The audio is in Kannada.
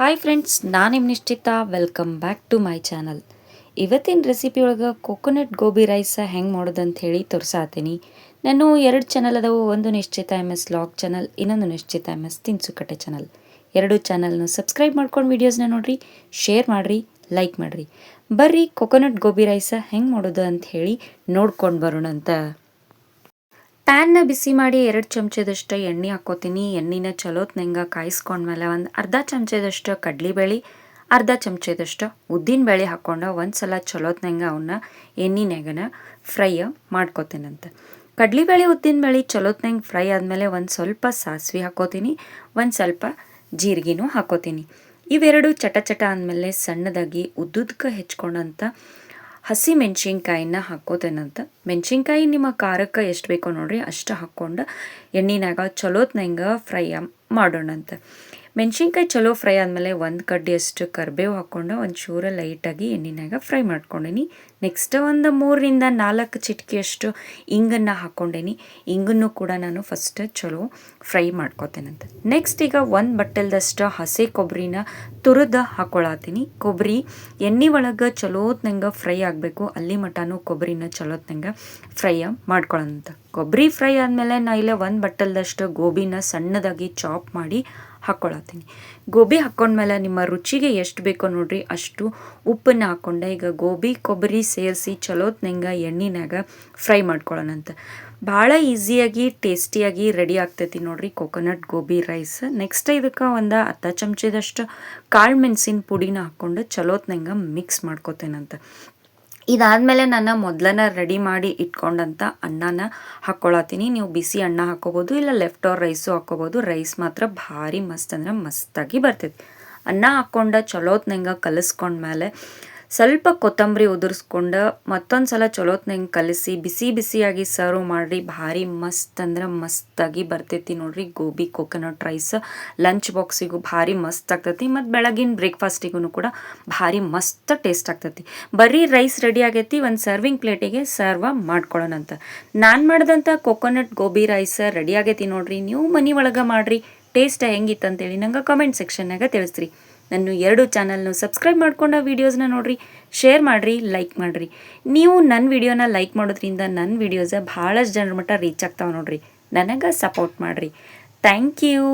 ಹಾಯ್ ಫ್ರೆಂಡ್ಸ್, ನಾನು ನಿಮ್ಮ ನಿಶ್ಚಿತ. Welcome back to my channel. ಇವತ್ತಿನ ರೆಸಿಪಿ ಒಳಗೆ ಕೊಕೊನಟ್ ಗೋಬಿ ರೈಸ್ ಹೆಂಗೆ ಮಾಡೋದು ಅಂತ ಹೇಳಿ ತೋರಿಸಾತೀನಿ. ನಾನು 2 ಚಾನಲ್ ಅದಾವು. ಒಂದು ನಿಶ್ಚಿತ MS ಲಾಗ್ ಚಾನಲ್, ಇನ್ನೊಂದು ನಿಶ್ಚಿತ MS ತಿನ್ಸುಕಟ್ಟೆ ಚಾನಲ್. 2 ಚಾನಲ್ನ ಸಬ್ಸ್ಕ್ರೈಬ್ ಮಾಡ್ಕೊಂಡು ವೀಡಿಯೋಸ್ನ ನೋಡಿರಿ, ಶೇರ್ ಮಾಡಿರಿ, ಲೈಕ್ ಮಾಡಿರಿ. ಬರ್ರಿ ಕೊಕೊನಟ್ ಗೋಬಿ ರೈಸ್ ಹೆಂಗೆ ಮಾಡೋದು ಅಂತ ಹೇಳಿ ನೋಡ್ಕೊಂಡು ಬರೋಣ ಅಂತ. ಪ್ಯಾನ್ನ ಬಿಸಿ ಮಾಡಿ 2 ಚಮಚದಷ್ಟು ಎಣ್ಣೆ ಹಾಕ್ಕೋತೀನಿ. ಎಣ್ಣೆನ ಚಲೋತ್ನಂಗೆ ಕಾಯಿಸ್ಕೊಂಡ್ಮೇಲೆ ಒಂದು ಅರ್ಧ ಚಮಚದಷ್ಟು ಕಡಲೆಬೇಳೆ, ಅರ್ಧ ಚಮಚದಷ್ಟು ಉದ್ದಿನಬೇಳೆ ಹಾಕ್ಕೊಂಡು ಒಂದು ಸಲ ಚಲೋತ್ನಂಗೆ ಅವನ್ನ ಎಣ್ಣೆನಾಗನ ಫ್ರೈ ಮಾಡ್ಕೋತೀನಂತ. ಕಡಲೆಬೇಳೆ ಉದ್ದಿನಬೇಳೆ ಚಲೋತ್ನಂಗೆ ಫ್ರೈ ಆದಮೇಲೆ ಒಂದು ಸ್ವಲ್ಪ ಸಾಸಿವೆ ಹಾಕ್ಕೋತೀನಿ, ಒಂದು ಸ್ವಲ್ಪ ಜೀರಿಗೆನೂ ಹಾಕ್ಕೋತೀನಿ. ಇವೆರಡು ಚಟ ಚಟ ಆದಮೇಲೆ ಸಣ್ಣದಾಗಿ ಉದ್ದುದಕ್ಕೆ ಹೆಚ್ಕೊಂಡಂಥ ಹಸಿ ಮೆಣಸಿನ್ಕಾಯಿನ ಹಾಕ್ಕೋತೇನಂತ. ಮೆಣಸಿನ್ಕಾಯಿ ನಿಮ್ಮ ಖಾರಕ್ಕೆ ಎಷ್ಟು ಬೇಕೋ ನೋಡ್ರಿ ಅಷ್ಟು ಹಾಕ್ಕೊಂಡು ಎಣ್ಣೆನಾಗ ಚಲೋತ್ನಂಗೆ ಫ್ರೈ ಮಾಡೋಣಂತ. ಮೆಣಸಿನ್ಕಾಯಿ ಚಲೋ ಫ್ರೈ ಆದಮೇಲೆ ಒಂದು ಕಡ್ಡಿಯಷ್ಟು ಕರಿಬೇವು ಹಾಕ್ಕೊಂಡು ಒಂದು ಚೂರ ಲೈಟಾಗಿ ಎಣ್ಣೆನಾಗ ಫ್ರೈ ಮಾಡ್ಕೊಂಡೇನಿ. ನೆಕ್ಸ್ಟ್ ಒಂದು 3-4 ಚಿಟಿಕೆಯಷ್ಟು ಇಂಗನ್ನು ಹಾಕ್ಕೊಂಡೇನಿ. ಇಂಗನ್ನು ಕೂಡ ನಾನು ಫಸ್ಟ್ ಚಲೋ ಫ್ರೈ ಮಾಡ್ಕೋತೇನಂತ. ನೆಕ್ಸ್ಟ್ ಈಗ ಒಂದು ಬಟ್ಟಲ್ದಷ್ಟು ಹಸಿ ಕೊಬ್ಬರಿನ ತುರಿದು ಹಾಕ್ಕೊಳತ್ತೀನಿ. ಕೊಬ್ಬರಿ ಎಣ್ಣೆ ಒಳಗೆ ಚಲೋತ್ನಂಗೆ ಫ್ರೈ ಆಗಬೇಕು, ಅಲ್ಲಿ ಮಟನೂ ಕೊಬ್ಬರಿನ ಚಲೋತ್ನಂಗೆ ಫ್ರೈ ಮಾಡ್ಕೊಳ್ಳೋಂತ. ಕೊಬ್ಬರಿ ಫ್ರೈ ಆದಮೇಲೆ ನಾ ಇಲ್ಲೇ ಒಂದು ಬಟ್ಟಲ್ದಷ್ಟು ಗೋಬಿನ ಸಣ್ಣದಾಗಿ ಚಾಪ್ ಮಾಡಿ ಹಾಕ್ಕೊಳತ್ತೀನಿ. ಗೋಬಿ ಹಾಕ್ಕೊಂಡ್ಮೇಲೆ ನಿಮ್ಮ ರುಚಿಗೆ ಎಷ್ಟು ಬೇಕೋ ನೋಡ್ರಿ ಅಷ್ಟು ಉಪ್ಪನ್ನು ಹಾಕ್ಕೊಂಡೆ ಈಗ ಗೋಬಿ ಕೊಬ್ಬರಿ ಸೇರಿಸಿ ಚಲೋತ್ನಂಗೆ ಎಣ್ಣೆನಾಗ ಫ್ರೈ ಮಾಡ್ಕೊಳ್ಳೋಣಂತ. ಭಾಳ ಈಸಿಯಾಗಿ ಟೇಸ್ಟಿಯಾಗಿ ರೆಡಿ ಆಗ್ತೈತಿ ನೋಡ್ರಿ ಕೊಕೊನಟ್ ಗೋಬಿ ರೈಸ್. ನೆಕ್ಸ್ಟ್ ಇದಕ್ಕೆ ಒಂದು ಅರ್ಧ ಚಮಚದಷ್ಟು ಕಾಳು ಮೆಣಸಿನ ಪುಡಿನ ಹಾಕ್ಕೊಂಡು ಚಲೋತ್ನಂಗೆ ಮಿಕ್ಸ್ ಮಾಡ್ಕೋತೇನಂತ. ಇದಾದಮೇಲೆ ನಾನು ಮೊದಲನ ರೆಡಿ ಮಾಡಿ ಇಟ್ಕೊಂಡಂಥ ಅನ್ನನ ಹಾಕ್ಕೊಳತ್ತೀನಿ. ನೀವು ಬಿಸಿ ಅನ್ನ ಹಾಕ್ಕೋಬೋದು, ಇಲ್ಲ ಲೆಫ್ಟ್ ಓವರ್ ರೈಸು ಹಾಕ್ಕೋಬೋದು. ರೈಸ್ ಮಾತ್ರ ಭಾರಿ ಮಸ್ತ್ ಅಂದ್ರೆ ಮಸ್ತಾಗಿ ಬರ್ತೈತಿ. ಅನ್ನ ಹಾಕ್ಕೊಂಡು ಚಲೋತ್ನಂಗೆ ಕಲಿಸ್ಕೊಂಡ್ಮೇಲೆ ಸ್ವಲ್ಪ ಕೊತ್ತಂಬರಿ ಉದುರಿಸ್ಕೊಂಡು ಮತ್ತೊಂದು ಸಲ ಚಲೋತ್ನಂಗೆ ಕಲಿಸಿ ಬಿಸಿ ಬಿಸಿಯಾಗಿ ಸರ್ವ್ ಮಾಡಿರಿ. ಭಾರಿ ಮಸ್ತ್ ಅಂದ್ರೆ ಮಸ್ತಾಗಿ ಬರ್ತೈತಿ ನೋಡ್ರಿ ಗೋಬಿ ಕೊಕೊನಟ್ ರೈಸ್. ಲಂಚ್ ಬಾಕ್ಸಿಗೂ ಭಾರಿ ಮಸ್ತ್ ಆಗ್ತೈತಿ ಮತ್ತು ಬೆಳಗಿನ ಬ್ರೇಕ್ಫಾಸ್ಟಿಗೂ ಕೂಡ ಭಾರಿ ಮಸ್ತ್ ಟೇಸ್ಟ್ ಆಗ್ತೈತಿ. ಬರೀ ರೈಸ್ ರೆಡಿ ಆಗೈತಿ, ಒಂದು ಸರ್ವಿಂಗ್ ಪ್ಲೇಟಿಗೆ ಸರ್ವ್ ಮಾಡ್ಕೊಳ್ಳೋಣಂತ. ನಾನು ಮಾಡಿದಂಥ ಕೊಕೊನಟ್ ಗೋಬಿ ರೈಸ್ ರೆಡಿ ಆಗೈತಿ ನೋಡ್ರಿ. ನೀವು ಮನೆ ಒಳಗೆ ಮಾಡಿರಿ. ಟೇಸ್ಟ್ ಹೆಂಗಿತ್ತು ಅಂತೇಳಿ ನಂಗೆ ಕಮೆಂಟ್ ಸೆಕ್ಷನ್ನಾಗ ತಿಳಿಸ್ರಿ. ನಾನು 2 ಚಾನಲ್ನು ಸಬ್ಸ್ಕ್ರೈಬ್ ಮಾಡ್ಕೊಂಡು ವೀಡಿಯೋಸ್ನ ನೋಡಿರಿ, ಶೇರ್ ಮಾಡಿರಿ, ಲೈಕ್ ಮಾಡಿರಿ. ನೀವು ನನ್ನ ವಿಡಿಯೋನ ಲೈಕ್ ಮಾಡೋದ್ರಿಂದ ನನ್ನ ವೀಡಿಯೋಸ ಭಾಳಷ್ಟು ಜನರ ಮಟ್ಟ ರೀಚ್ ಆಗ್ತಾವೆ ನೋಡ್ರಿ. ನನಗೆ ಸಪೋರ್ಟ್ ಮಾಡಿರಿ. Thank you.